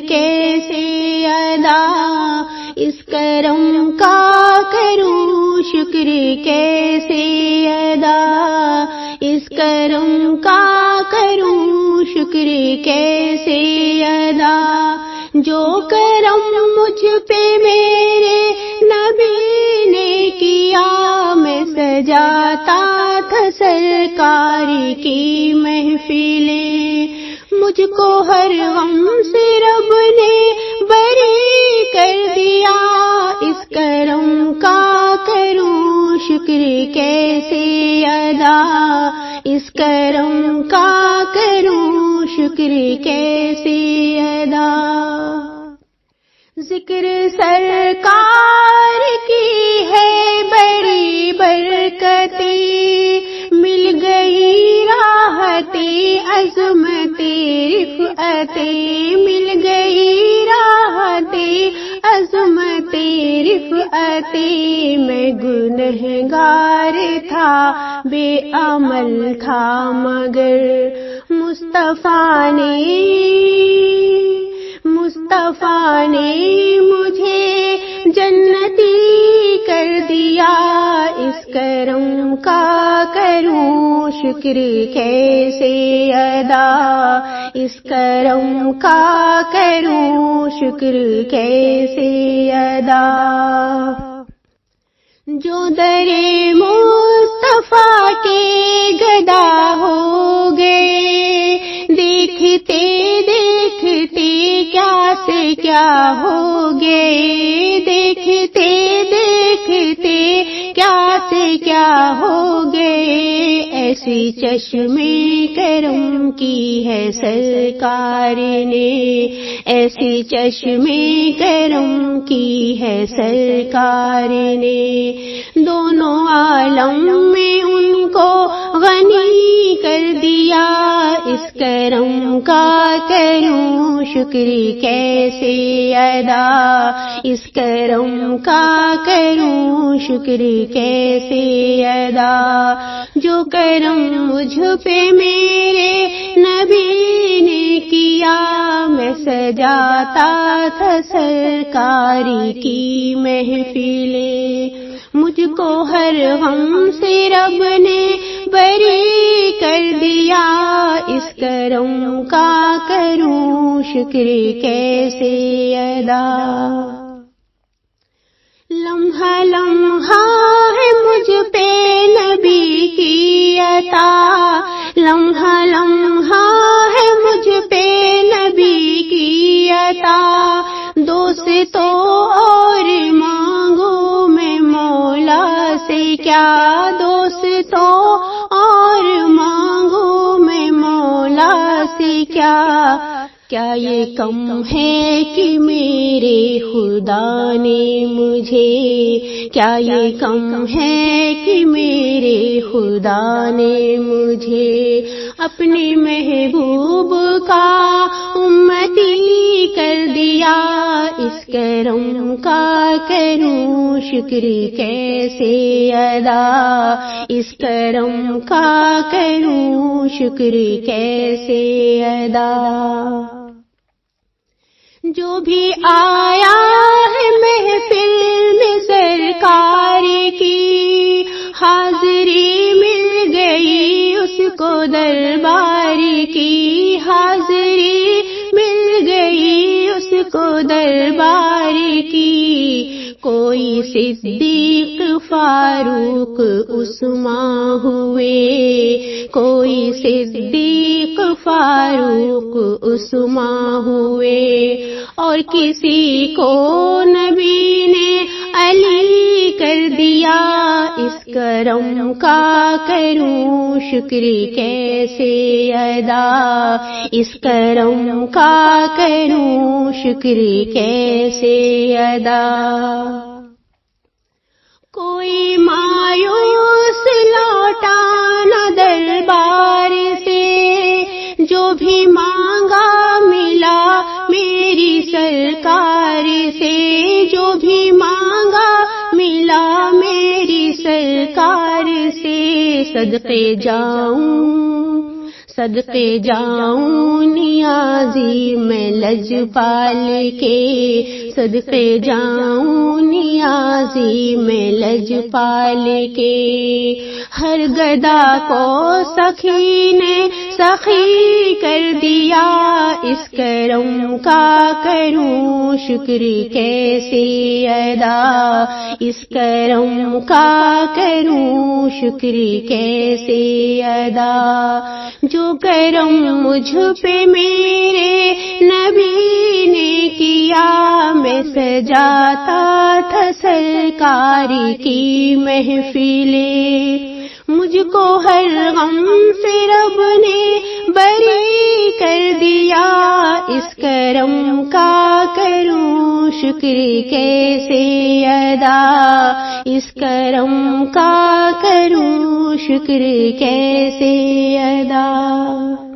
کیسے ادا، اس کرم کا کروں شکر کیسے ادا، اس کرم کا کروں شکر کیسے ادا، جو کرم مجھ پہ میرے نبی نے کیا، میں سجاتا تھا سرکار کی محفلیں، مجھ کو ہر غم سے رب نے بری کر دیا، اس کرم کا کروں شکر کیسے ادا، اس کرم کا کروں شکر کیسے ادا۔ ذکر سرکار کی ہے بڑی برکتیں، مل گئی راحتی عظمتی رفعتیں، مل گئی راحتی عظمتی رفعتیں، میں گنہگار تھا بے عمل تھا مگر مصطفیٰ نے مجھے جنتی کر دیا، اس کرم کا کروں شکر کیسے ادا، اس کرم کا کروں شکر کیسے ادا۔ جو در مصطفیٰ کے گدا ہو گئے، دیکھتے دیکھتے کیا سے کیا ہو گئے، دیکھتے دیکھتے کیا سے کیا ہو گئے، ایسی چشمے کرم کی ہے سرکار نے، ایسی چشمے کرم کی ہے سرکار نے، دونوں عالم میں ان کو غنی کر دیا، اس کرم کا کروں شکر کیسے ادا، اس کرم کا کروں شکر کیسے ادا، جو کرم مجھ پہ میرے نبی نے کیا، میں سجاتا تھا سرکاری کی محفلیں، مجھ کو ہر غم سے رب نے بری کر دیا، اس کرم کا کروں شکر کیسے ادا۔ لمحہ لمحہ ہے مجھ پہ نبی کی عطا، لمحہ لمحہ ہے مجھ پہ نبی کی عطا، دوستو اور مانگو میں مولا سے کیا، دوستو اور مانگو میں مولا سے کیا، کیا یہ کم ہے کہ میرے خدا نے مجھے، کیا یہ کم ہے کہ میرے خدا نے مجھے اپنے محبوب کا امتی کر دیا، اس کرم کا کروں شکر کیسے ادا، اس کرم کا کروں شکر کیسے ادا۔ جو بھی آیا ہے محفل میں سرکار کی، حاضری مل گئی اس کو دربار کی، حاضری مل گئی اس کو دربار کی، کوئی صدیق فاروق عثمان ہوئے، کوئی صدیق فاروق عثمان ہوئے، اور کسی کو نبی نے علی کر دیا، اس کرم کا کروں شکر کیسے ادا، اس کرم کا کروں شکر کیسے ادا۔ کوئی مایوس لوٹا نہ دربار سے، جو بھی مانگا ملا میری سرکار سے، جو بھی مانگا ملا میری سرکار سے، صدقے جاؤں صدقے جاؤں نیازی میں لجپال کے، صدقے جاؤں نیازی میں لجپال کے، ہر گدا کو سخی نے سخی کر دیا، اس کرم کا کروں شکر کیسے ادا، اس کرم کا کروں شکر کیسے ادا، جو کرم مجھ پہ میرے نبی نے کیا، میں سجاتا تھا سرکار کی محفلیں، مجھ کو ہر غم سے رب نے بری کر دیا، اس کرم کا کروں شکر کیسے ادا، اس کرم کا کروں شکر کیسے ادا۔